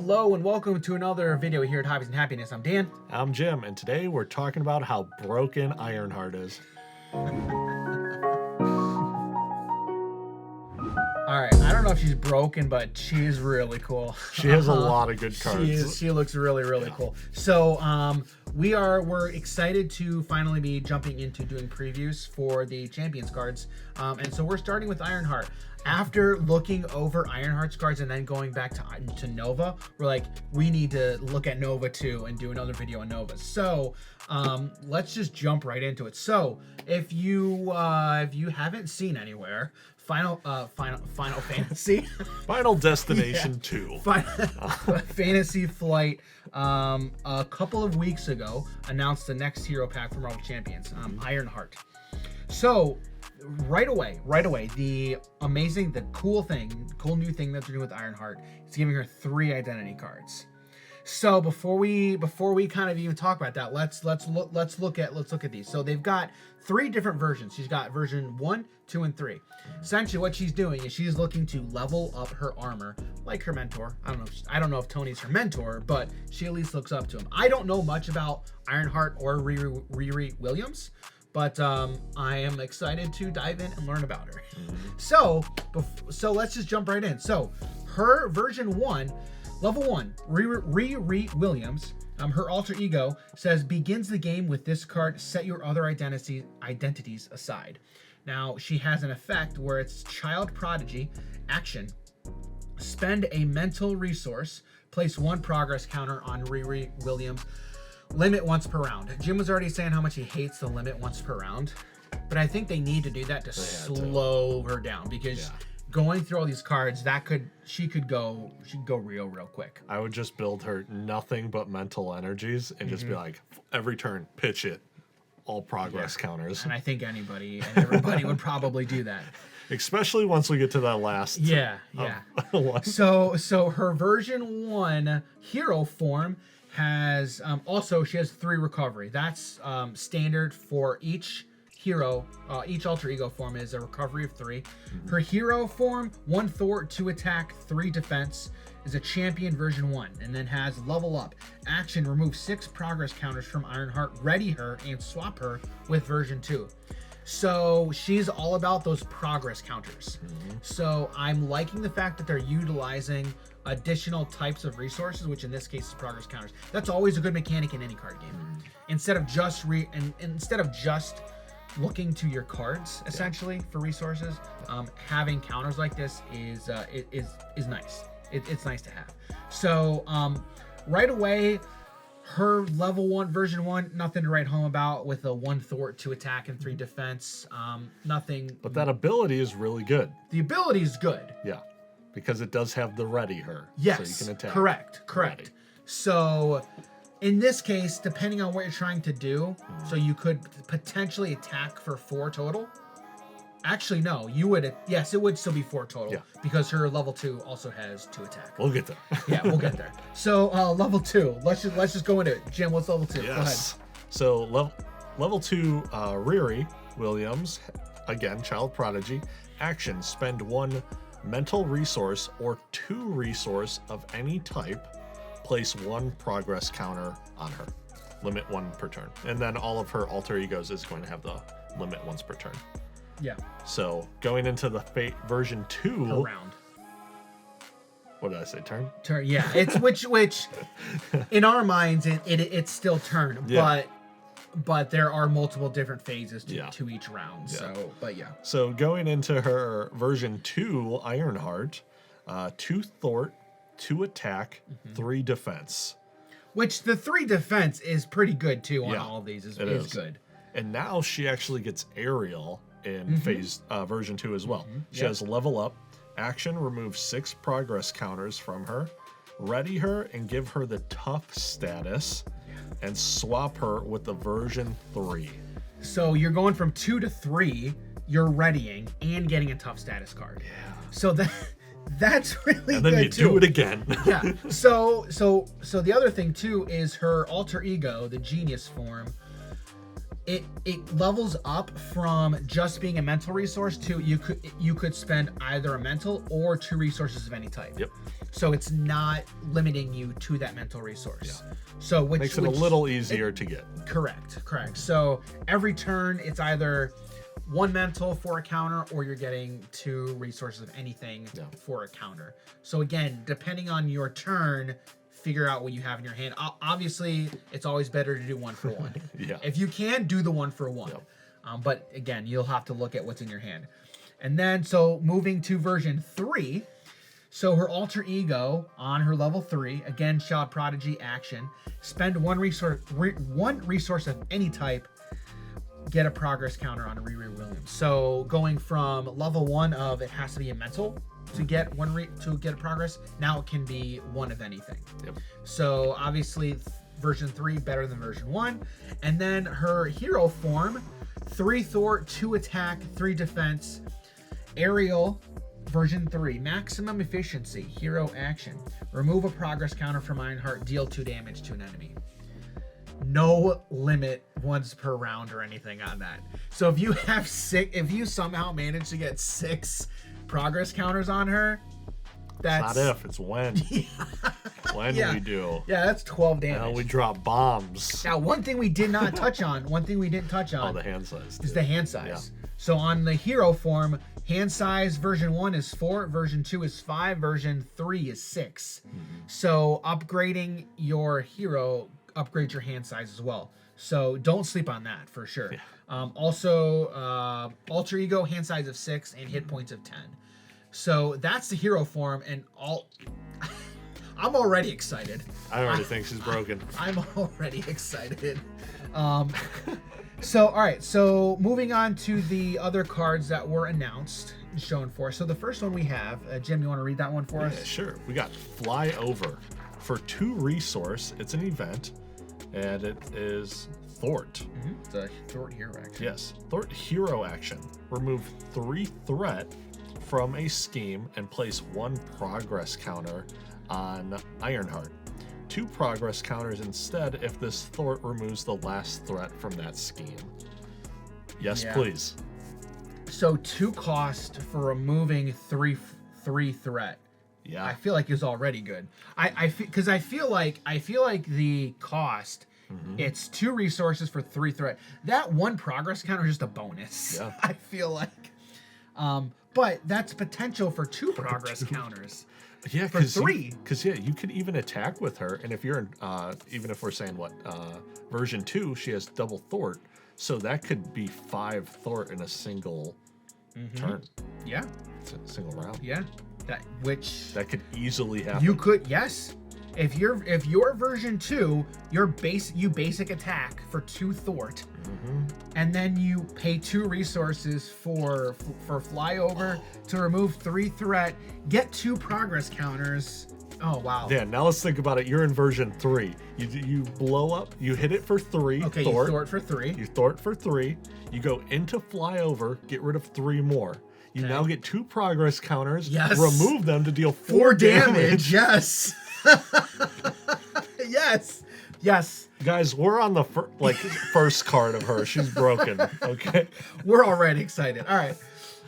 Hello and welcome to another video here at Hobbies and Happiness. I'm Dan. I'm Jim, and today we're talking about how broken Ironheart is. Alright, I don't know if she's broken, but she is really cool. She has a lot of good cards. She looks really cool. So we're excited to finally be jumping into doing previews for the Champions cards. And so we're starting with Ironheart. After looking over Ironheart's cards and then going back to Nova, we're like, we need to look at Nova too and do another video on Nova. So let's just jump right into it. So if you haven't seen anywhere, Final Fantasy, Final Destination 2. Fantasy Flight a couple of weeks ago announced the next hero pack from Marvel Champions, Ironheart. So right away, the cool new thing that they're doing with Ironheart is giving her 3 identity cards. So before we kind of even talk about that, let's look at these. So they've got 3 different versions. She's got version 1, 2, and 3. Essentially, what she's doing is she's looking to level up her armor, like her mentor. I don't know if Tony's her mentor, but she at least looks up to him. I don't know much about Ironheart or Riri Williams, but I am excited to dive in and learn about her. So let's just jump right in. So her version 1. Level 1, Riri Williams, her alter ego, says, begins the game with this card, set your other identities aside. Now, she has an effect where it's Child Prodigy, action, spend a mental resource, place 1 progress counter on Riri Williams, limit once per round. Jim was already saying how much he hates the limit once per round, but I think they need to do that to slow her down, because going through all these cards, she could go real quick. I would just build her nothing but mental energies and just be like, every turn, pitch it, all progress counters. And I think anybody and everybody would probably do that. Especially once we get to that last. One. So her version 1 hero form has also she has 3 recovery. That's standard for each hero. Each alter ego form is a recovery of 3. Her hero form, 1 thwart, 2 attack, 3 defense, is a champion version 1, and then has level up, action, remove 6 progress counters from Ironheart, ready her, and swap her with version 2. So she's all about those progress counters. So I'm liking the fact that they're utilizing additional types of resources, which in this case is progress counters. That's always a good mechanic in any card game. Instead of just looking to your cards essentially for resources, having counters like this is nice. It's nice to have. So right away, her level 1 version 1, nothing to write home about, with a 1 thwart, 2 attack, and 3 defense. Nothing. But that ability is really good. The ability is good. Yeah, because it does have the ready her. Yes, so you can attack. Correct. Ready. So in this case, depending on what you're trying to do, so you could potentially attack for 4 total. Actually, no, you would. Yes, it would still be 4 total, because her level 2 also has 2 attack. We'll get there. Yeah, we'll get there. So level 2. Let's just go into it. Jim, what's level 2? Yes. Go ahead. So level 2, Riri Williams, again, Child Prodigy, action, spend 1 mental resource or 2 resource of any type, place 1 progress counter on her, limit 1 per turn, and then all of her alter egos is going to have the limit once per turn. Yeah. So going into the Fate version 2 per round. What did I say? Turn. Yeah, it's which in our minds it's still turn, but there are multiple different phases to each round. So, So going into her version 2 Ironheart, 2 thwart, 2 attack, 3 defense. Which the 3 defense is pretty good too on all of these. Is good. And now she actually gets aerial in phase version 2 as well. She has level up, action, remove 6 progress counters from her, ready her and give her the tough status, and swap her with the version 3. So you're going from 2 to 3, you're readying and getting a tough status card. Yeah. So that's really good. And then you do it again. Yeah. So the other thing too is her alter ego, the genius form, it levels up from just being a mental resource to you could spend either a mental or 2 resources of any type. Yep. So it's not limiting you to that mental resource. Yeah. So which makes it a little easier to get. Correct. So every turn it's either 1 mental for a counter, or you're getting 2 resources of anything for a counter. So again, depending on your turn, figure out what you have in your hand. Obviously, it's always better to do 1 for 1. Yeah. If you can, do the 1 for 1. Yep. But again, you'll have to look at what's in your hand. And then, so moving to version 3. So her alter ego on her level 3, again, Child Prodigy action. Spend 1 resource of any type. Get a progress counter on a Riri Williams. So going from level 1 of it has to be a mental to get to get a progress. Now it can be 1 of anything. Yep. So obviously version 3 better than version 1. And then her hero form, 3 thwart, 2 attack, 3 defense, aerial. Version 3, maximum efficiency, hero action. Remove a progress counter from Ironheart, deal 2 damage to an enemy. No limit once per round or anything on that. So if you have if you somehow manage to get 6 progress counters on her, that's not if, it's when. When we do. Yeah, that's 12 damage. Now we drop bombs. Now, one thing we did not touch on, Oh, the hand size. is the hand size. Yeah. So on the hero form, hand size version 1 is 4, version 2 is 5, version 3 is 6. Mm-hmm. So upgrading your hero upgrades your hand size as well. So don't sleep on that for sure. Yeah. Also, alter ego, hand size of 6 and hit points of 10. So that's the hero form, and I'm already excited. I already think she's broken. I'm already excited. So, all right. So moving on to the other cards that were announced and shown for us. So the first one we have, Jim, you want to read that one for us? Yeah, sure. We got Fly Over. For 2 resource, it's an event, and it is Thwart. Mm-hmm. It's a Thwart hero action. Yes, Thwart hero action. Remove 3 threat from a scheme and place 1 progress counter on Ironheart. 2 progress counters instead if this Thwart removes the last threat from that scheme. Yes, please. So 2 cost for removing 3 threat. Yeah, I feel like is already good. I feel like the cost. Mm-hmm. It's 2 resources for 3 threat. That 1 progress counter is just a bonus. Yeah, I feel like. But that's potential for 2 progress counters. Yeah, for 3. Because you could even attack with her, and if you're in, even if we're saying version 2, she has double thwart, so that could be 5 thwart in a single turn. Yeah, it's a single round. Yeah, that could easily happen. You could, yes. If you're version 2, you basic attack for 2 thwart, and then you pay 2 resources for flyover to remove 3 threat, get 2 progress counters. Oh wow. Yeah. Now let's think about it. You're in version 3. You blow up. You hit it for 3. Okay. Thwart. You thwart for 3. You thwart for 3. You go into flyover. Get rid of 3 more. You now get 2 progress counters. Yes. Remove them to deal 4 damage. Yes. Yes. Guys, we're on the first card of her. She's broken. Okay. We're already excited. All right.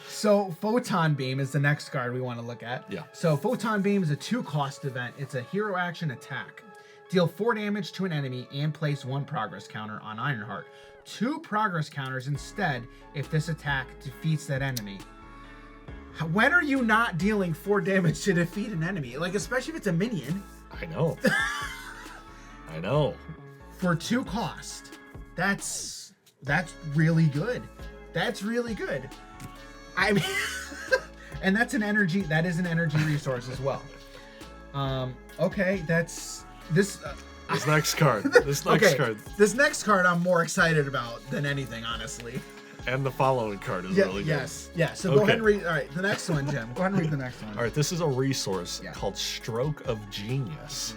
So Photon Beam is the next card we want to look at. Yeah. So Photon Beam is a 2-cost event. It's a hero action attack. Deal 4 damage to an enemy and place 1 progress counter on Ironheart. 2 progress counters instead if this attack defeats that enemy. When are you not dealing 4 damage to defeat an enemy? Like, especially if it's a minion. I know. I know. For 2 cost. That's really good. That's really good. I mean, and that is an energy resource as well. Okay, that's this next card. This next card I'm more excited about than anything, honestly. And the following card is really good. Yes. So go ahead and read. All right, the next one, Jim. Go ahead and read the next one. All right, this is a resource called Stroke of Genius.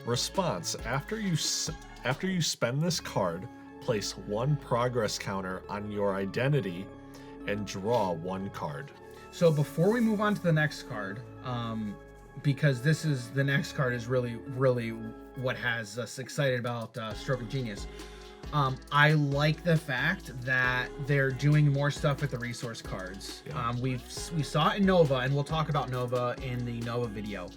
Response: After you spend this card, place 1 progress counter on your identity and draw 1 card. So before we move on to the next card, because the next card is really what has us excited about Stroke of Genius. I like the fact that they're doing more stuff with the resource cards. Yeah. We saw it in Nova, and we'll talk about Nova in the Nova video.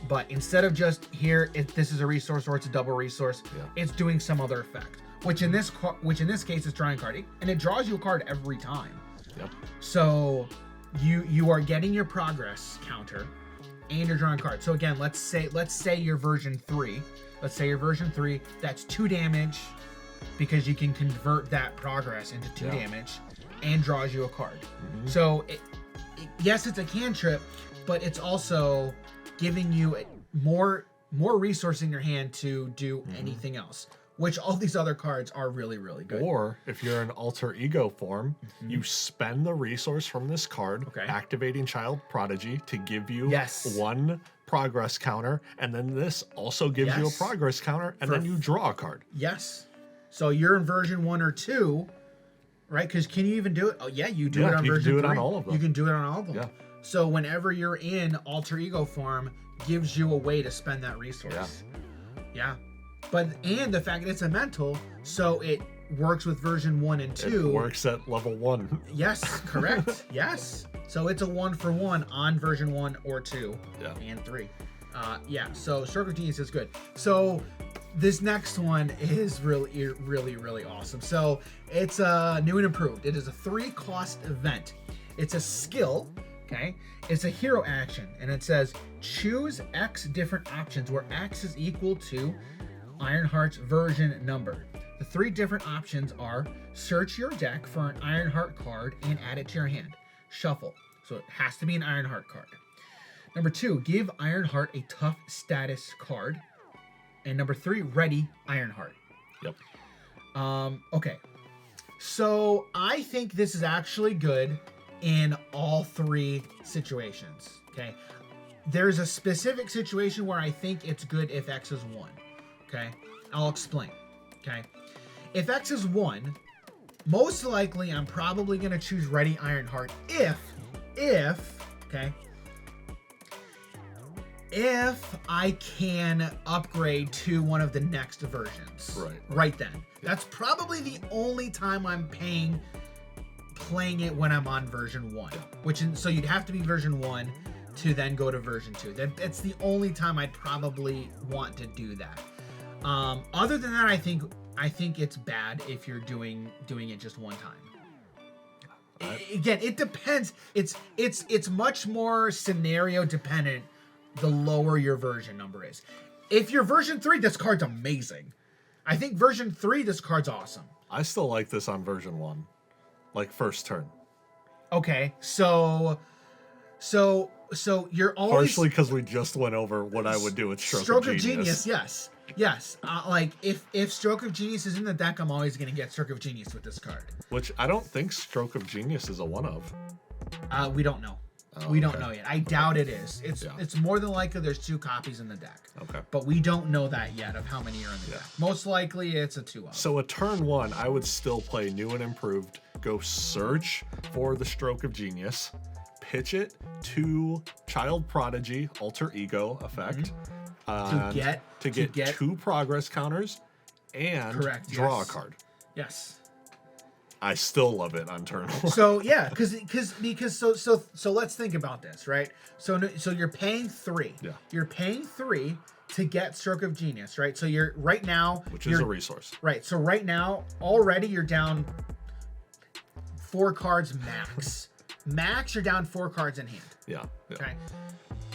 But instead of just here, this is a resource or it's a double resource, it's doing some other effect. Which in this case is drawing a card, and it draws you a card every time. Yep. So you are getting your progress counter, and you're drawing a card. So again, let's say you're version 3. Let's say you're version 3. That's 2 damage, because you can convert that progress into 2 damage, and draws you a card. So yes, it's a cantrip, but it's also giving you more resource in your hand to do anything else, which all these other cards are really, really good. Or if you're in alter ego form, you spend the resource from this card, activating Child Prodigy, to give you 1 progress counter, and then this also gives you a progress counter, and then you draw a card. Yes. So you're in version 1 or 2, right? Because can you even do it? Oh yeah, you do it on version 3. You can do it on all of them. You can do it on all of them. Yeah. So whenever you're in alter ego form, gives you a way to spend that resource. Yeah. And the fact that it's a mental, so it works with version 1 and 2. It works at level 1. Yes, correct. Yes. So it's a 1-for-1 on version 1 or 2 and 3. So Stroke of Genius is good. So this next one is really, really, really awesome. So it's new and improved. It is a 3-cost event. It's a skill. Okay, it's a hero action, and it says choose X different options where X is equal to Ironheart's version number. The 3 different options are search your deck for an Ironheart card and add it to your hand. Shuffle. So it has to be an Ironheart card. Number 2, give Ironheart a tough status card. And number 3, ready Ironheart. Yep. Okay. So I think this is actually good in all 3 situations. Okay. There's a specific situation where I think it's good if X is 1. Okay. I'll explain. Okay. If X is 1, most likely I'm probably going to choose ready Ironheart if I can upgrade to one of the next versions. Right then. That's probably the only time I'm playing it when I'm on version 1. So you'd have to be version 1 to then go to version 2. That's the only time I'd probably want to do that. Other than that, I think it's bad if you're doing it just one time. Again, it depends. It's much more scenario dependent the lower your version number is. If you're version 3, this card's amazing. I think version 3, this card's awesome. I still like this on version 1. Like first turn. Okay, so you're always partially because we just went over what I would do with Stroke of Genius. Yes. Like if Stroke of Genius is in the deck, I'm always gonna get Stroke of Genius with this card. Which I don't think Stroke of Genius is a one of. We don't know. We don't know yet. I doubt it is. It's more than likely there's 2 copies in the deck. Okay. But we don't know that yet of how many are in the deck. Most likely it's a 2 of. So a turn 1, I would still play new and improved. Go search for the Stroke of Genius, pitch it to Child Prodigy alter ego effect to get 2 progress counters and draw a card. Yes. I still love it on turn 1. So yeah, because let's think about this, right? So you're paying 3. Yeah. You're paying 3 to get Stroke of Genius, right? So you're right now, which is a resource, right? So right now, already you're down 4 cards max. Max, you're down 4 cards in hand. Yeah. Okay.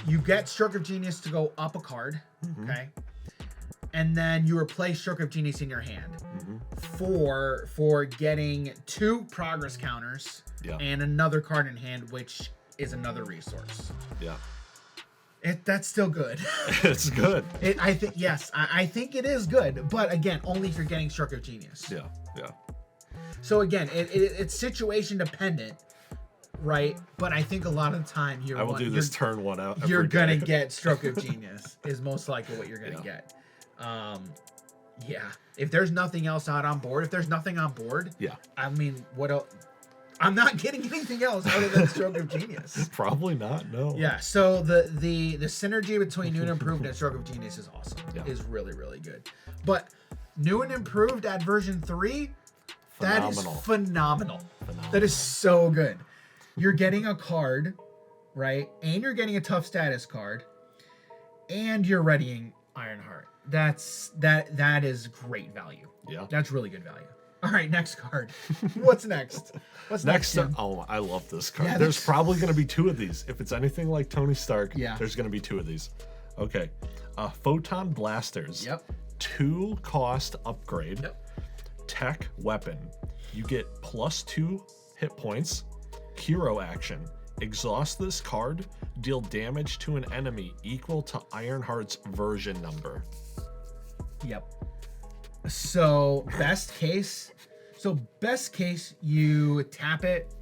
You get Stroke of Genius to go up a card. Okay. And then you replace Stroke of Genius in your hand for getting 2 progress counters and another card in hand, which is another resource. Yeah. That's still good. It's good. I think it is good, but again, only if you're getting Stroke of Genius. Yeah. So again, it's situation dependent, right? But I think a lot of the time I will do this turn 1 out. You're gonna get Stroke of Genius is most likely what you're gonna get. If there's nothing else out on board, I mean, what else? I'm not getting anything else other than Stroke of Genius. Probably not, no. Yeah, so the synergy between New and Improved and Stroke of Genius is awesome. Is really, really good. But New and improved at version 3. That is phenomenal. Phenomenal. That is so good. You're getting a card, right? And you're getting a tough status card. And you're readying Ironheart. That is great value. Yeah. That's really good value. All right, next card. What's next? What's next? Jim? Oh, I love this card. Yeah, there's probably going to be 2 of these. If it's anything like Tony Stark, yeah, there's going to be 2 of these. Okay. Photon Blasters. Yep. 2 cost upgrade. Yep. Tech weapon. You get +2 hit points. Hero action. Exhaust this card. Deal damage to an enemy equal to Ironheart's version number. Yep. So best case, you tap it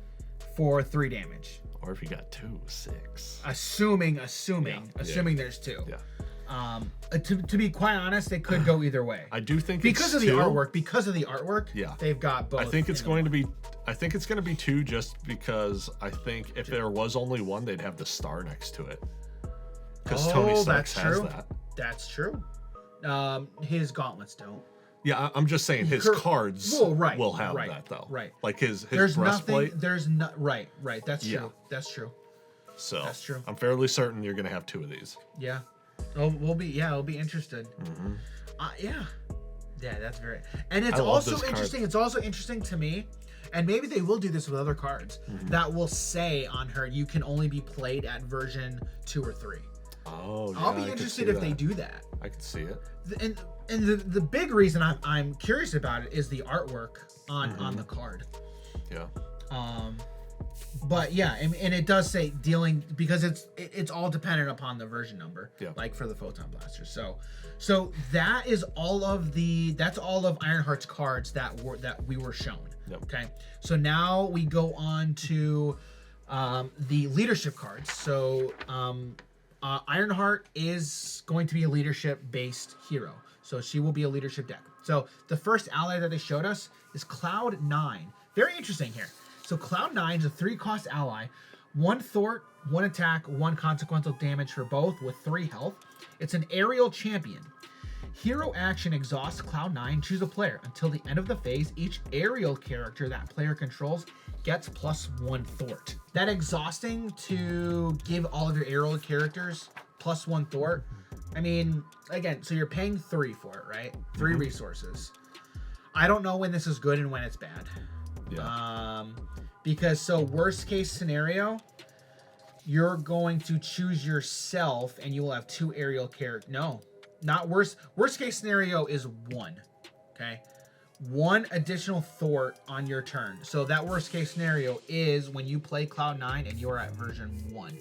for 3 damage. Or if you got 2, 6. Assuming there's 2. Yeah. To be quite honest, they could go either way. I do think because of the artwork. Yeah. They've got both. I think it's going to be 2 just because I think if there was only 1, they'd have the star next to it. Because Tony Stark has that. That's true. His gauntlets don't. Yeah, I'm just saying his cards will have that though. Right. Like his there's breastplate. Right. That's true. Yeah. That's true. So that's true. I'm fairly certain you're gonna have 2 of these. Yeah. We'll be interested. Mm-hmm. Yeah, that's very. And it's also interesting. It's also interesting to me, and maybe they will do this with other cards that will say on her, you can only be played at version 2 or 3. Oh, yeah, I'll be interested if they do that. I can see it. And the big reason I'm curious about it is the artwork on the card. Yeah. But yeah, and it does say dealing, because it's all dependent upon the version number. Yeah. Like for the Photon Blasters. So that is all of Ironheart's cards that we were shown. Yep. Okay. So now we go on to the leadership cards. So Ironheart is going to be a leadership-based hero. So she will be a leadership deck. So the first ally that they showed us is Cloud9. Very interesting here. So Cloud9 is a 3-cost ally. 1 thwart, 1 attack, 1 consequential damage for both with 3 health. It's an aerial champion. Hero action exhausts Cloud9. Choose a player. Until the end of the phase, each aerial character that player controls gets +1 thwart. That exhausting to give all of your aerial characters +1 thwart. I mean, again, so you're paying 3 for it, right? 3 resources. I don't know when this is good and when it's bad. Yeah. Because so worst case scenario, you're going to choose yourself and you will have 2 aerial characters. No, not worst. Worst case scenario is 1. Okay. 1 additional thwart on your turn. So that worst case scenario is when you play Cloud9 and you are at version 1.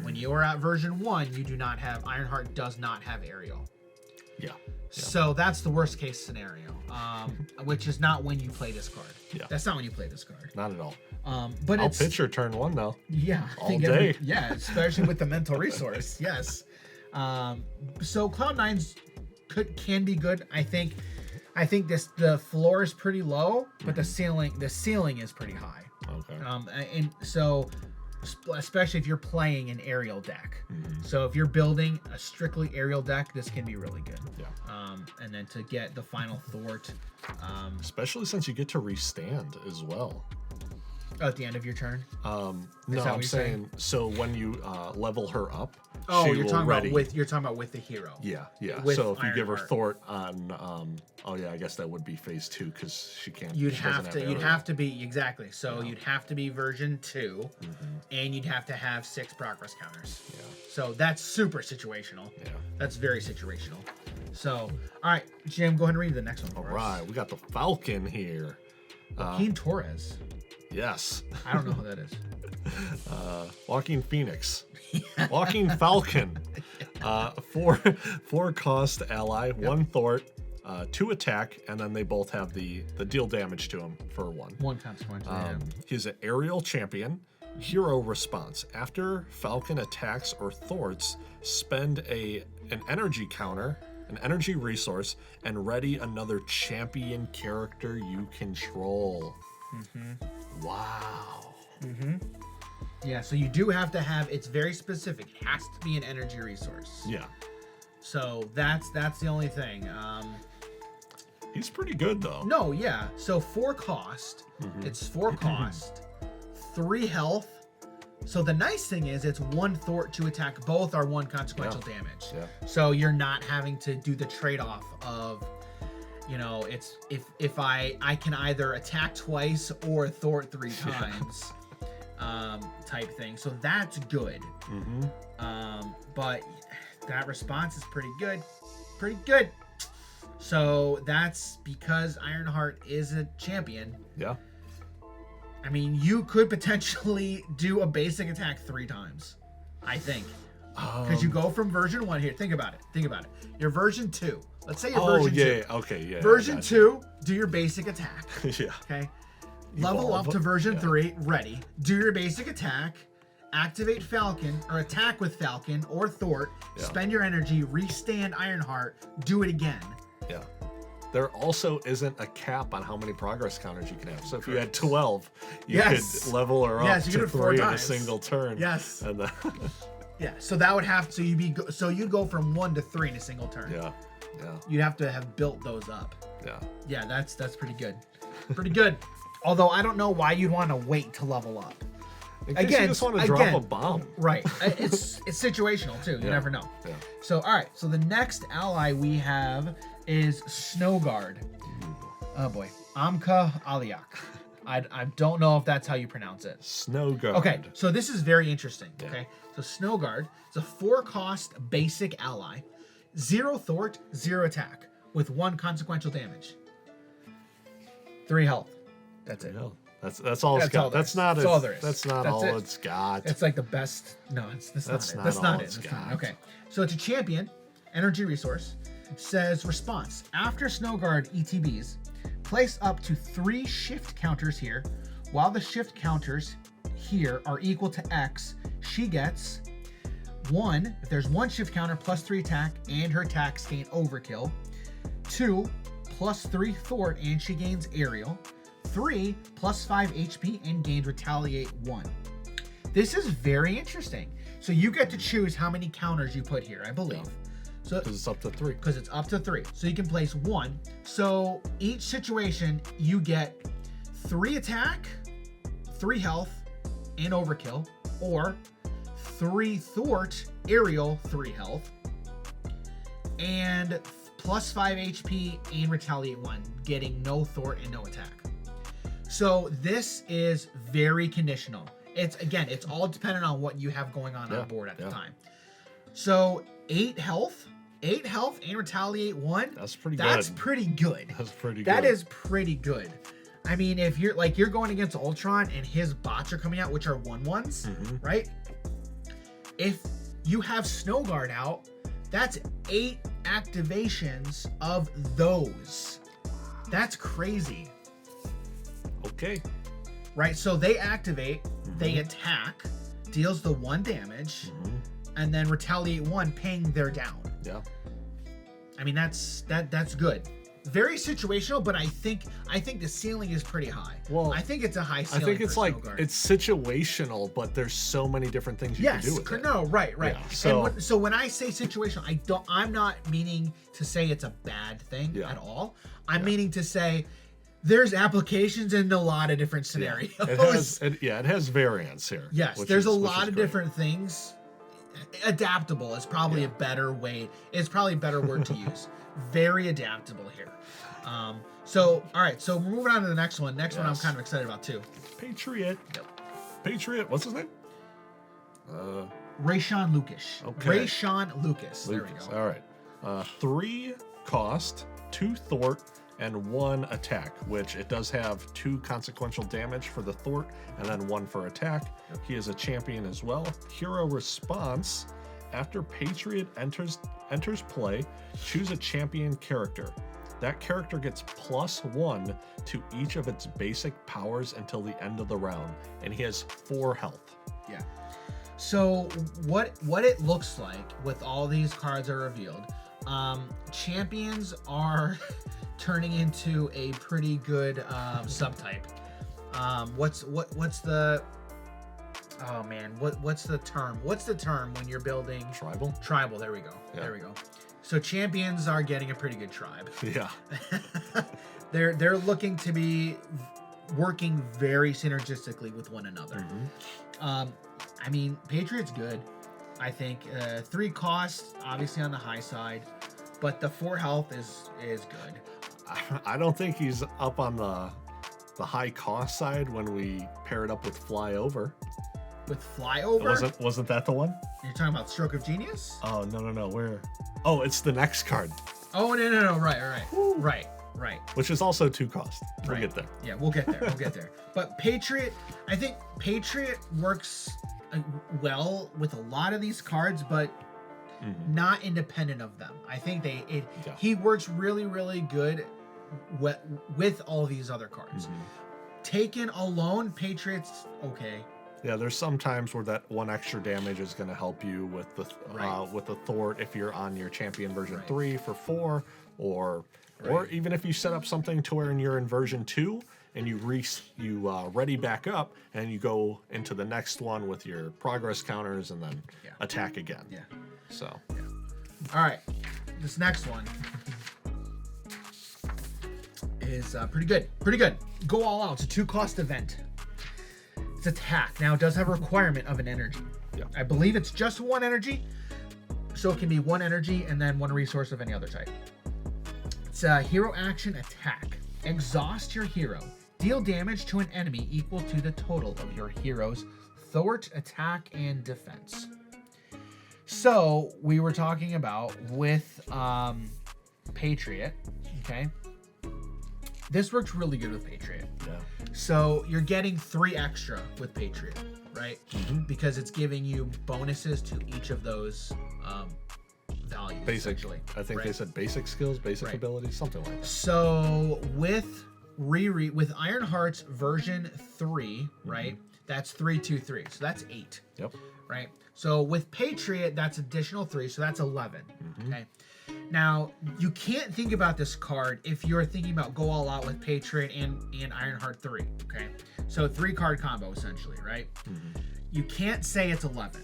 When you are at version 1, you do not have, Ironheart does not have aerial. Yeah. So that's the worst case scenario, which is not when you play this card. Yeah. That's not when you play this card. Not at all. But I'll pitch her turn 1 though. Yeah. All day. Yeah, especially with the mental resource. Yes. So Cloud9's can be good. I think the floor is pretty low, but the ceiling is pretty high. Okay. And so especially if you're playing an aerial deck. So if you're building a strictly aerial deck, this can be really good. Yeah. And then to get the final thwart. Especially since you get to restand as well. At the end of your turn? No, I'm saying so when you level her up. Oh, you're talking about with the hero. Yeah. With so if you give her Ironheart. thwart on, I guess that would be phase 2 because she can't. You'd have to be exactly. So you'd have to be version 2, and you'd have to have 6 progress counters. Yeah. So that's super situational. Yeah. That's very situational. So, all right, Jim, go ahead and read the next one. All right, we got the Falcon here. Joaquin Torres. Yes. I don't know who that is. Walking Phoenix. Walking Falcon. 4 cost ally, 1 thwart, 2 attack, and then they both have the deal damage to him for 1. 1 consequence. He's an aerial champion. Hero response. After Falcon attacks or thwarts, spend an energy counter, an energy resource, and ready another champion character you control. Wow. Yeah, so you do have to have, it's very specific. It has to be an energy resource. Yeah. So that's the only thing. He's pretty good though. No, yeah. So 4 cost. It's 4 cost, 3 health. So the nice thing is it's 1 thwart to attack. Both are 1 consequential damage. Yeah. So you're not having to do the trade-off of, you know, it's if I can either attack twice or thwart 3 times, type thing. So that's good. But that response is pretty good. Pretty good. So that's because Ironheart is a champion. Yeah. I mean, you could potentially do a basic attack 3 times, I think. Because you go from version 1 here. Think about it. Think about it. You're version 2. Let's say you're version 2. Okay, yeah. Version 2, do your basic attack. Yeah. Okay. Level up to version 3, ready. Do your basic attack. Activate Falcon, or attack with Falcon or Thwart. Spend your energy, restand Ironheart, do it again. Yeah. There also isn't a cap on how many progress counters you can have. So if you had 12, you could level her up to 3 in a single turn. Yes. And then yeah. So that would have to you'd go from 1 to 3 in a single turn. Yeah. You'd have to have built those up. Yeah. Yeah, that's pretty good. Pretty good. Although I don't know why you'd want to wait to level up. Again, you just want to drop a bomb. Right. It's situational too. You never know. Yeah. So all right. So the next ally we have is Snowguard. Oh boy, Amka Aliak. I don't know if that's how you pronounce it. Snowguard. Okay, so this is very interesting. Okay, so Snowguard is a 4 cost basic ally, 0 thwart, 0 attack with 1 consequential damage, 3 health. That's it. That's all it's got. That's not all there is. That's not all it's got. It's like the best. No, that's not it. Okay, so it's a champion, energy resource. Says response. After Snowguard ETBs, place up to 3 shift counters here. While the shift counters here are equal to X, she gets 1, if there's 1 shift counter, plus 3 attack, and her attacks gain overkill. 2, plus 3 thwart, and she gains aerial. 3, plus 5 HP, and gains retaliate 1. This is very interesting. So you get to choose how many counters you put here, I believe. So because it's up to 3. Because it's up to 3. So you can place 1. So each situation you get 3 attack, 3 health, and overkill, or 3 thwart, aerial, 3 health, and plus 5 HP and retaliate 1, getting no thwart and no attack. So this is very conditional. It's all dependent on what you have going on board at the time. So 8 health and retaliate 1. That's pretty good. That's pretty good. That's pretty good. That is pretty good. I mean, if you're going against Ultron and his bots are coming out, which are 1/1s, right? If you have Snowguard out, that's 8 activations of those. That's crazy. Okay. Right, so they activate, they attack, deals the 1 damage, and then retaliate 1, paying their down. Yeah. I mean, that's good. Very situational, but I think the ceiling is pretty high. Well, I think it's a high ceiling. I think it's for like Snowguard. it's situational, but there's so many different things you can do with it. No, right. Yeah, So when I say situational, I'm not meaning to say it's a bad thing at all. I'm meaning to say there's applications in a lot of different scenarios. It has variance here. Yes, there's a lot of different things. Adaptable is probably a better way. It's probably a better word to use. Very adaptable here. So all right, so we're moving on to the next one. Next one I'm kind of excited about too. Patriot. Yep. Patriot. What's his name? Rayshawn Lucas. Okay. Rayshawn Lucas. There we go. All right. 3 cost, 2 thwart, and 1 attack, which it does have 2 consequential damage for the thwart and then 1 for attack. He is a champion as well. Hero response. After Patriot enters play, choose a champion character. That character gets +1 to each of its basic powers until the end of the round, and he has 4 health. Yeah. So what it looks like with all these cards are revealed, champions are turning into a pretty good subtype. What's the oh man, what's the term? What's the term when you're building Tribal? Tribal, there we go. Yeah. There we go. So champions are getting a pretty good tribe. Yeah. They're looking to be working very synergistically with one another. I mean, Patriot's good. I think 3 costs, obviously on the high side, but the 4 health is good. I don't think he's up on the high cost side when we pair it up with Flyover. With Flyover? Wasn't that the one? You're talking about Stroke of Genius? Oh, no. Where? Oh, it's the next card. Oh, no. Right. Which is also 2 cost. We'll Right. get there. Yeah, we'll get there. But Patriot, I think Patriot works well with a lot of these cards, but not independent of them. I think he works really, really good with all these other cards. Taken alone, Patriot's okay. Yeah, there's some times where that 1 extra damage is going to help you with the thwart if you're on your champion version 3 for 4, or even if you set up something to where you're in version 2 and you ready back up and you go into the next one with your progress counters and then attack again. Yeah. So. All right, this next one is pretty good. Go all out. It's a 2 cost event. It's attack. Now it does have a requirement of an energy. Yeah. I believe it's just 1 energy, so it can be 1 energy and then 1 resource of any other type. It's a hero action attack. Exhaust your hero. Deal damage to an enemy equal to the total of your hero's thwart, attack, and defense. So we were talking about with Patriot. Okay. This works really good with Patriot. Yeah. So you're getting 3 extra with Patriot, right? Because it's giving you bonuses to each of those values. Basically, I think they said basic skills, basic abilities, something like that. So with Ironheart's version 3, right? That's 3, 2, 3. So that's 8. Yep. Right. So with Patriot, that's additional 3. So that's 11. Okay. Now, you can't think about this card if you're thinking about go all out with Patriot and Ironheart 3, okay? So 3-card combo, essentially, right? You can't say it's 11,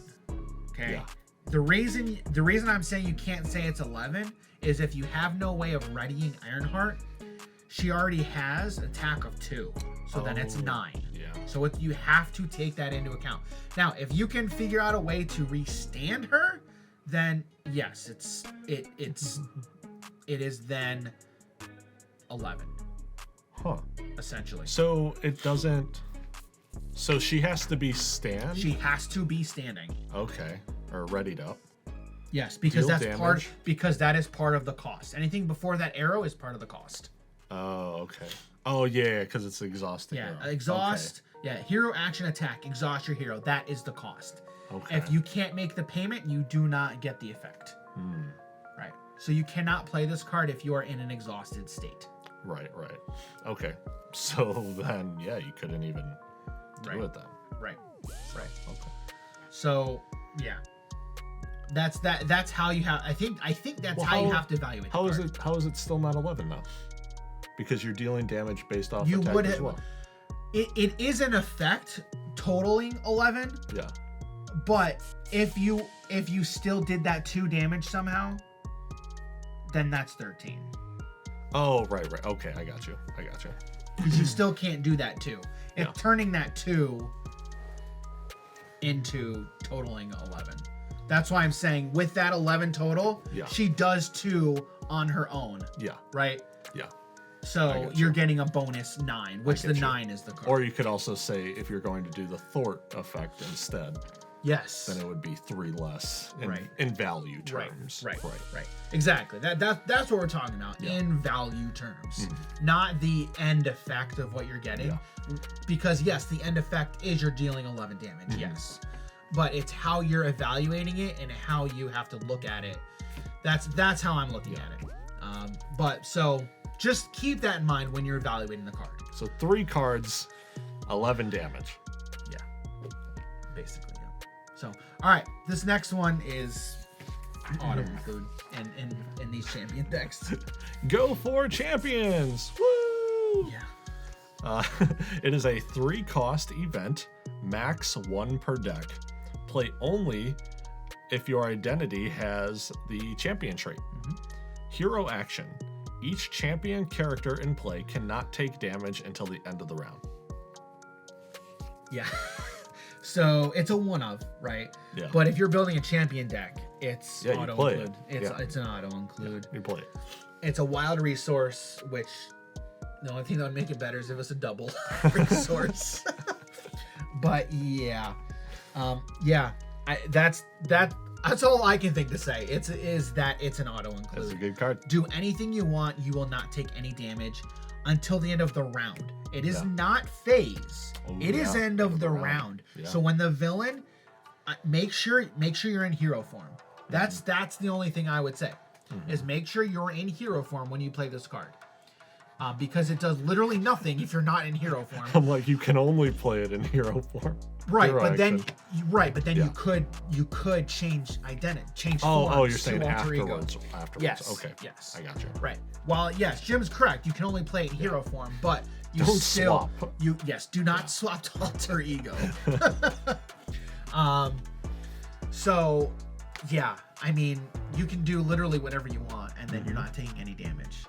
okay? Yeah. The reason I'm saying you can't say it's 11 is if you have no way of readying Ironheart, she already has attack of 2, so then it's 9. Yeah. So you have to take that into account. Now, if you can figure out a way to restand her, then yes, it is then 11. Huh. Essentially. So it doesn't. So she has to be stand. She has to be standing. Okay. Or readied up. Yes, because Deal that is part of the cost. Anything before that arrow is part of the cost. Oh, okay. Oh yeah, because it's exhausting. Yeah, hero. exhaust. Okay. Yeah, hero action attack. Exhaust your hero. That is the cost. Okay. If you can't make the payment, you do not get the effect. Right. So you cannot play this card if you are in an exhausted state. Right. Okay. So then, yeah, you couldn't even do it then. Right. Okay. So yeah, that's how you have. I think that's how you have to evaluate. How is it still not 11 now? Because you're dealing damage based off You attack would as have. well. It is an effect totaling 11. Yeah. But if you still did that 2 damage somehow, then that's 13. Oh, right. Okay, I got you. Because you still can't do that 2. If turning that 2 into totaling 11. That's why I'm saying with that 11 total, she does 2 on her own. Yeah. Right? Yeah. So you're getting a bonus 9, which the 9 is the card. Or you could also say if you're going to do the thwart effect instead. Yes. Then it would be 3 less in value terms. Right. Exactly. That's what we're talking about in value terms, not the end effect of what you're getting. Because yes, the end effect is you're dealing 11 damage. Yes, but it's how you're evaluating it and how you have to look at it. That's how I'm looking at it. But so just keep that in mind when you're evaluating the card. So 3 cards, 11 damage. Yeah, basically. So, all right, this next one is auto include in these champion decks. Go for champions! Woo! Yeah. It is a 3-cost event, max 1 per deck. Play only if your identity has the champion trait. Hero action. Each champion character in play cannot take damage until the end of the round. Yeah. So it's a one of, right? Yeah. But if you're building a champion deck, it's Yeah, you auto play include. it. It's an auto include. You play it. It's a wild resource, which the only thing that would make it better is if it's a double resource. But yeah, that's all I can think to say. It's an auto include. That's a good card. Do anything you want. You will not take any damage until the end of the round. It is not phase. It is end of the round. Yeah. So when the villain, make sure you're in hero form. That's the only thing I would say. Is make sure you're in hero form when you play this card. Because it does literally nothing if you're not in hero form. I'm like, you can only play it in hero form. Right, Hero but action. then you could change identity, change forms. Oh, you're saying to alter ego. afterwards. Yes. Okay. Yes. I got you. Right. Well, yes, Jim's correct. You can only play it in hero form, but you Don't still swap. do not swap to alter ego. So yeah, I mean, you can do literally whatever you want, and then you're not taking any damage.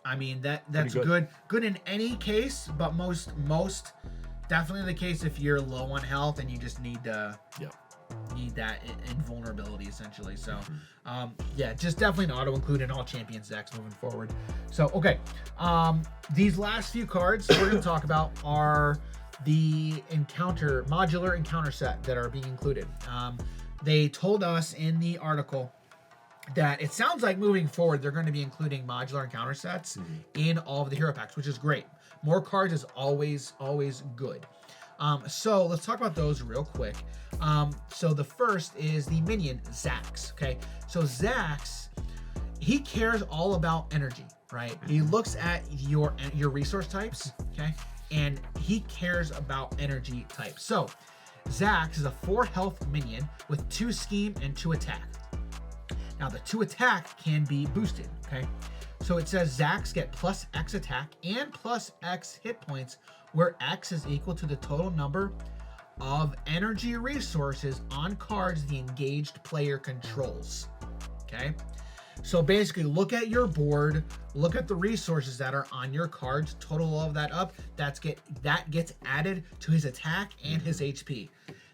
I mean, that's good in any case, but most definitely the case if you're low on health and you just need that invulnerability essentially. So yeah, just definitely an auto include in all champions decks moving forward. So okay, these last few cards we're going to talk about are the modular encounter set that are being included. They told us in the article that it sounds like moving forward they're going to be including modular encounter sets in all of the hero packs, which is great. More cards is always good. So let's talk about those real quick. So the first is the minion Zzzax. Okay, so Zzzax, he cares all about energy, right? He looks at your resource types, okay, and he cares about energy types. So Zzzax is a 4 health minion with 2 scheme and 2 attack. Now the 2 attack can be boosted, okay? So it says Zzzax get plus X attack and plus X hit points, where X is equal to the total number of energy resources on cards the engaged player controls, okay? So basically look at your board, look at the resources that are on your cards, total all of that up, that gets added to his attack and his HP.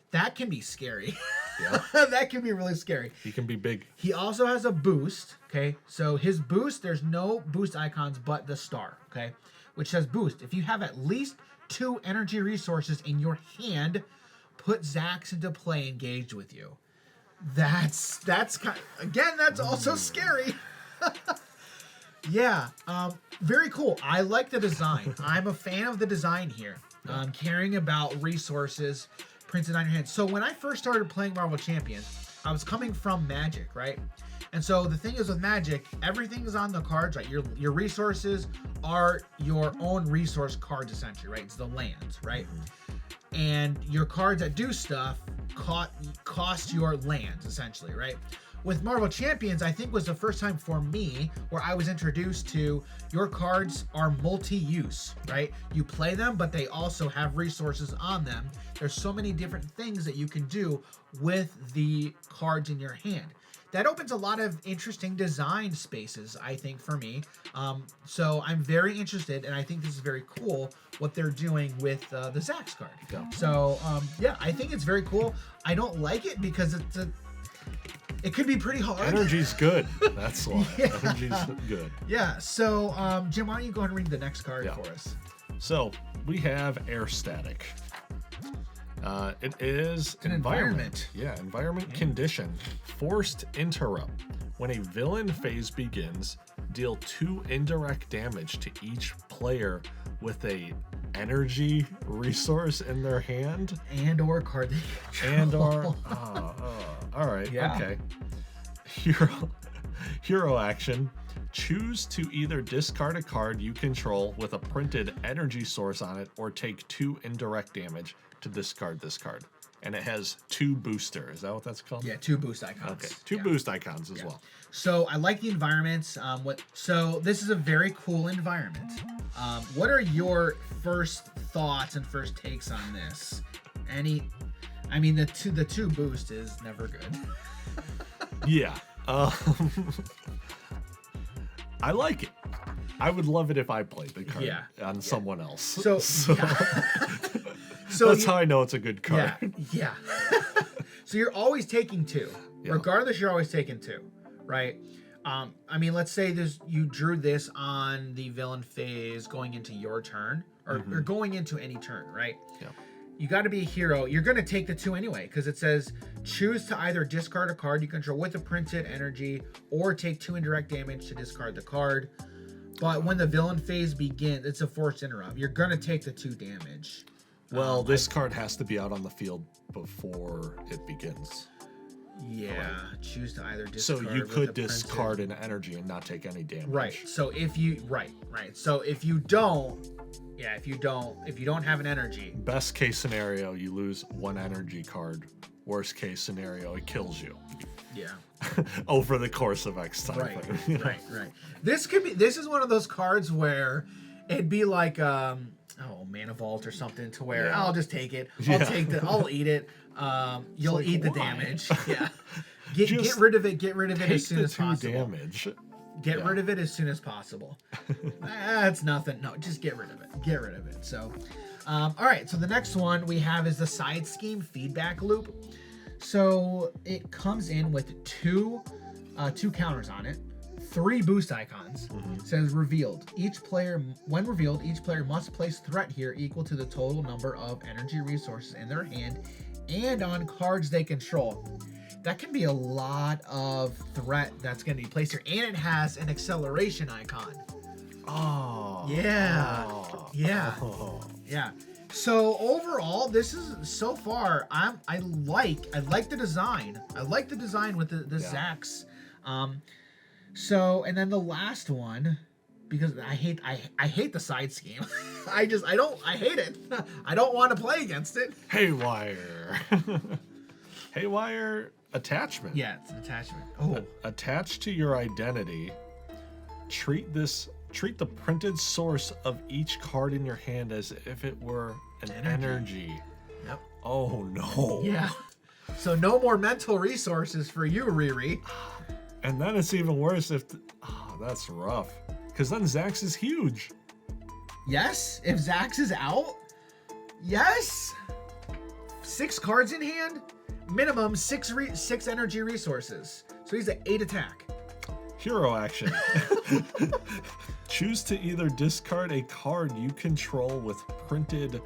That can be scary. Yeah. That can be really scary. He can be big. He also has a boost, okay? So his boost, there's no boost icons but the star, okay? Which says boost. If you have at least 2 energy resources in your hand, put Zzzax into play engaged with you. That's kind of, again, that's also scary. Yeah, very cool. I like the design. I'm a fan of the design here. Caring about resources printed on your hand. So when I first started playing Marvel Champions, I was coming from Magic, right? And so the thing is with Magic, everything is on the cards, right? Your resources are your own resource cards, essentially, right? It's the lands, right? And your cards that do stuff cost your lands, essentially, right? With Marvel Champions, I think was the first time for me where I was introduced to your cards are multi-use, right? You play them, but they also have resources on them. There's so many different things that you can do with the cards in your hand. That opens a lot of interesting design spaces, I think, for me. So I'm very interested, and I think this is very cool what they're doing with the Zzzax card. Yeah. So yeah, I think it's very cool. I don't like it because it could be pretty hard. Energy's good. That's why. Yeah. Energy's good. Yeah. So Jim, why don't you go ahead and read the next card for us? So we have Air Static. It is an environment. Yeah, environment condition. Forced interrupt. When a villain phase begins, deal 2 indirect damage to each player with a energy resource in their hand and or card they control. All right. Yeah. Okay. Hero action. Choose to either discard a card you control with a printed energy source on it, or take 2 indirect damage to discard this card. And it has 2 boosters. Is that what that's called? Yeah, 2 boost icons. Okay, 2 boost icons as well. So I like the environments. So this is a very cool environment. What are your first thoughts and first takes on this? I mean, the two boost is never good. Yeah. I like it. I would love it if I played the card on someone else. So that's how I know it's a good card. Yeah. So you're always taking 2. Yeah. Regardless, you're always taking 2, right? I mean, let's say you drew this on the villain phase going into your turn, or going into any turn, right? Yeah. You got to be a hero. You're going to take the 2 anyway, because it says choose to either discard a card you control with a printed energy, or take 2 indirect damage to discard the card. But when the villain phase begins, it's a forced interrupt. You're going to take the 2 damage. Well, this card has to be out on the field before it begins. Yeah, choose to either discard. So you could discard an energy and not take any damage. Right. So if you So if you don't, if you don't have an energy. Best case scenario, you lose 1 energy card. Worst case scenario, it kills you. Yeah. Over the course of X time. Right. This is one of those cards where it'd be like Mana Vault or something, to where I'll just take it. I'll eat it. You'll eat the damage. Yeah. Get rid of it. Get rid of it as soon as possible. Damage. Get rid of it as soon as possible. It's nothing. No, just get rid of it. Get rid of it. So, all right. So the next one we have is the side scheme feedback loop. So it comes in with two counters on it, 3 boost icons. It says revealed. When revealed, each player must place threat here equal to the total number of energy resources in their hand and on cards they control. That can be a lot of threat that's going to be placed here, and it has an acceleration icon. Oh. Yeah. Oh. Yeah. Oh. Yeah. So overall, this is so far. I like the design. I like the design with the Zzzax. So, and then the last one, because I hate the side scheme. I hate it. I don't want to play against it. Haywire. Haywire attachment. Yeah, it's an attachment. Oh. Attached to your identity, treat the printed source of each card in your hand as if it were an energy. Yep. Oh no. Yeah. So no more mental resources for you, Riri. And then it's even worse if that's rough. Because then Zzzax is huge. Yes, if Zzzax is out. Yes. 6 cards in hand, minimum 6 energy resources. So he's at 8 attack. Hero action. Choose to either discard a card you control with printed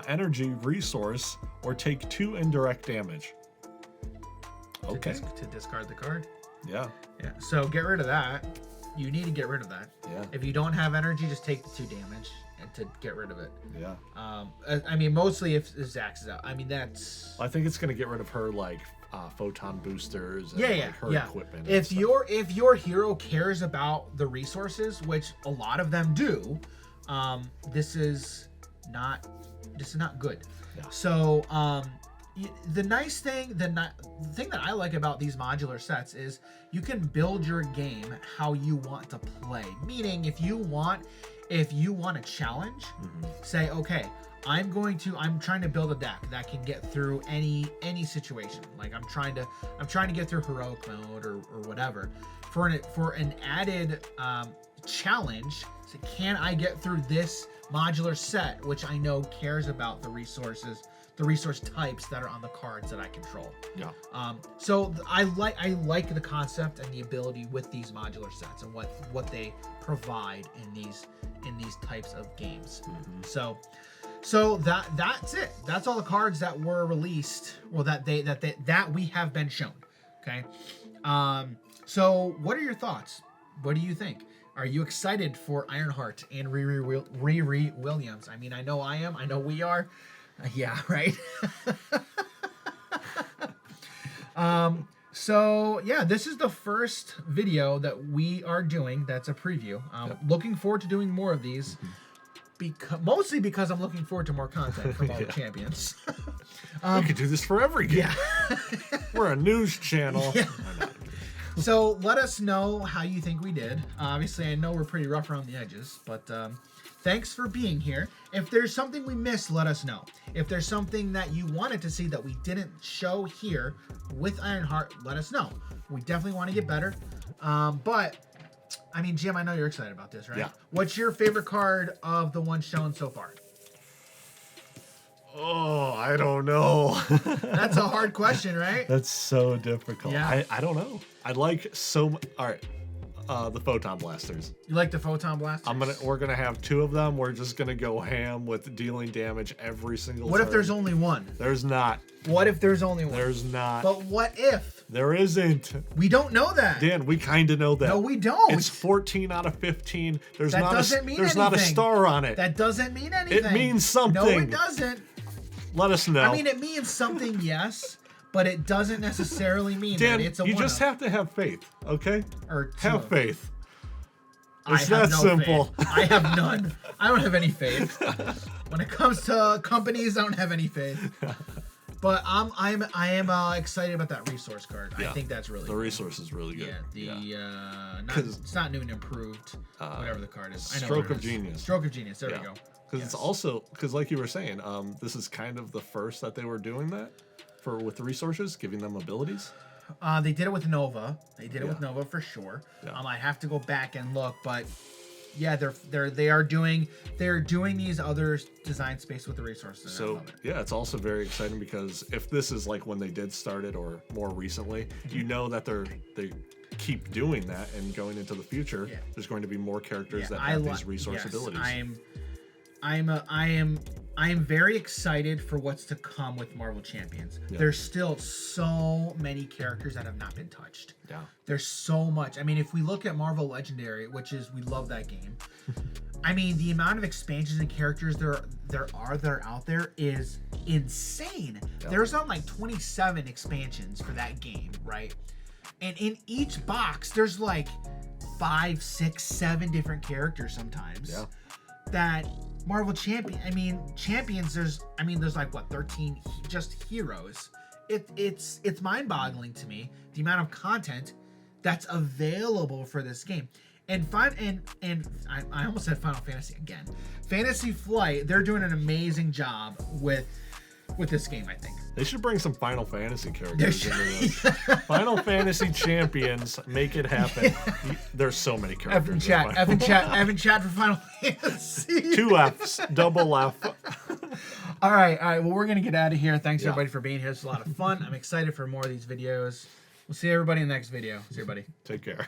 energy resource or take 2 indirect damage. Okay. To discard the card. Yeah. Yeah. So get rid of that. You need to get rid of that. Yeah. If you don't have energy, just take the 2 damage and to get rid of it. Yeah. I mean, mostly if Zzzax is out. I mean, that's. I think it's gonna get rid of her photon boosters. And, her equipment. If your hero cares about the resources, which a lot of them do, this is not good. Yeah. So the nice thing, the thing that I like about these modular sets is you can build your game how you want to play. Meaning, if you want a challenge, say, okay, I'm trying to build a deck that can get through any situation. Like I'm trying to get through heroic mode or whatever. For an added challenge, so can I get through this modular set, which I know cares about the resource types that are on the cards that I control. Yeah. So I like the concept and the ability with these modular sets and what they provide in these types of games. So that's it. That's all the cards that were released, or that we have been shown. Okay. So what are your thoughts? What do you think? Are you excited for Ironheart and Riri Williams? I mean, I know I am. I know we are. Yeah, right. So yeah, this is the first video that we are doing. That's a preview. Looking forward to doing more of these. Mostly because I'm looking forward to more content from all the champions. We could do this for every game. Yeah. We're a news channel. Yeah. So let us know how you think we did. Obviously, I know we're pretty rough around the edges, but thanks for being here. If there's something we missed, let us know. If there's something that you wanted to see that we didn't show here with Ironheart, let us know. We definitely want to get better. But, I mean, Jim, I know you're excited about this, right? Yeah. What's your favorite card of the ones shown so far? Oh, I don't know. That's a hard question, right? That's so difficult. Yeah. I don't know. I like so. All right, the Photon Blasters. You like the Photon Blasters? We're gonna have 2 of them. We're just gonna go ham with dealing damage every single. What if turn. there's only one? There's not. What if there's only one? There's not. But what if? There isn't. We don't know that. Dan, we kind of know that. No, we don't. It's 14 out of 15. There's That not doesn't a mean there's not a anything. star on it. That doesn't mean anything. It means something. No, it doesn't. Let us know. I mean, it means something, yes, but it doesn't necessarily mean Dan, that it's a you one-up. just have to have faith, okay? Or have two-up. faith. I It's have that no simple. faith. I have none. I don't have any faith. When it comes to companies, I don't have any faith. But I am excited about that resource card. Yeah. I think that's really The cool. resource is really good. It's not new and improved. Whatever the card is. I know Stroke what it of is. Genius. Stroke of Genius. There Yeah. we go. Because it's also like you were saying, this is kind of the first that they were doing that with the resources, giving them abilities. They did it with Nova. They did it with Yeah. Nova for sure. Yeah. I have to go back and look, but yeah, they're doing these other design space with the resources. and I So love it. yeah, it's also very exciting because if this is like when they did start it or more recently, you know that they keep doing that and going into the future, Yeah. there's going to be more characters Yeah, that have these resource yes, abilities. I am very excited for what's to come with Marvel Champions. Yeah. There's still so many characters that have not been touched. Yeah. There's so much. I mean, if we look at Marvel Legendary, which is we love that game. I mean, the amount of expansions and characters there are out there is insane. Yeah. There's on like 27 expansions for that game, right? And in each box, there's like 5, 6, 7 different characters sometimes. Yeah. That Marvel Champions, there's like what, 13 just heroes. It's mind-boggling to me the amount of content that's available for this game. And I almost said Final Fantasy again. Fantasy Flight, they're doing an amazing job with this game, I think. They should bring some Final Fantasy characters into this. Final Fantasy Champions, make it happen. There's so many characters. Evan chat for Final Fantasy. 2 Fs, double F. All right. Well, we're gonna get out of here. Thanks Yeah. everybody for being here. It's a lot of fun. I'm excited for more of these videos. We'll see everybody in the next video. See everybody. Take care.